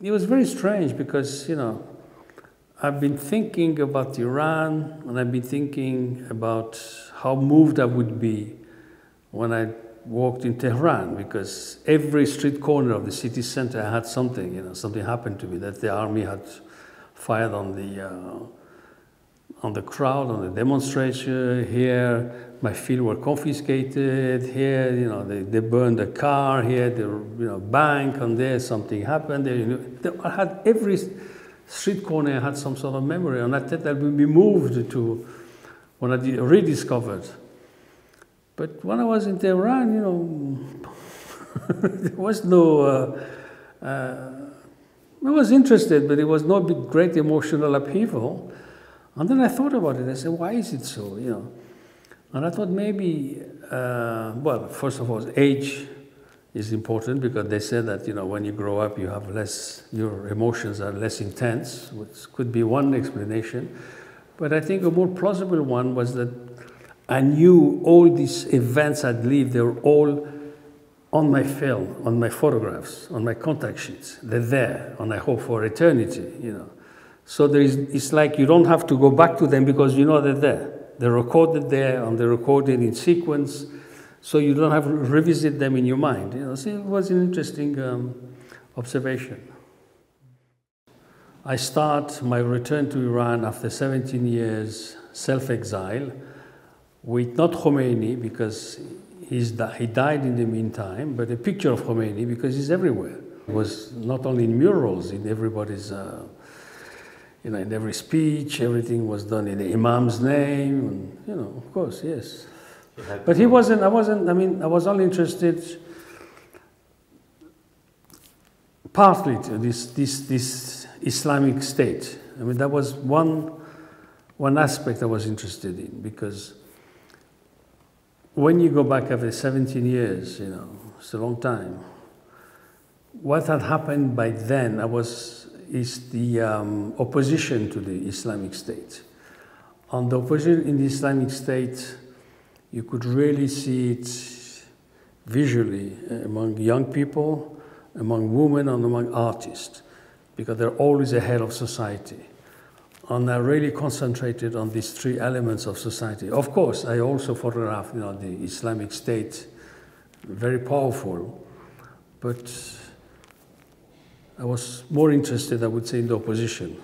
it was very strange because, you know, I've been thinking about Iran, and I've been thinking about how moved I would be when I walked in Tehran, because every street corner of the city center had something, you know, something happened to me, that the army had fired on the crowd, on the demonstration. Here, my fields were confiscated. Here, you know, they burned a car. Here, the bank, and there something happened. There, you know, I had every street corner had some sort of memory, and I thought I would be moved to when I rediscovered. But when I was in Tehran, you know, there was no. I was interested, but it was no big, great emotional upheaval. And then I thought about it. I said, why is it so? You know, and I thought maybe, well, first of all, age is important, because they said that, you know, when you grow up, you have less, your emotions are less intense, which could be one explanation. But I think a more plausible one was that I knew all these events I'd lived, they were all on my film, on my photographs, on my contact sheets. They're there, and I hope for eternity, you know. So it's like you don't have to go back to them because you know they're there. They're recorded there, and they're recorded in sequence, so you don't have to revisit them in your mind. You know, so it was an interesting observation. I start my return to Iran after 17 years self-exile with not Khomeini, because he died in the meantime, but a picture of Khomeini, because he's everywhere. It was not only in murals, in everybody's, you know, in every speech, everything was done in the Imam's name, and, you know, of course, yes. But I was only interested partly to this Islamic State. I mean, that was one aspect I was interested in, because when you go back after 17 years, you know, it's a long time. What had happened by then is the opposition to the Islamic State. On the opposition in the Islamic State, you could really see it visually among young people, among women, and among artists, because they're always ahead of society. And I really concentrated on these three elements of society. Of course, I also photographed, you know, the Islamic State, very powerful, but I was more interested, I would say, in the opposition.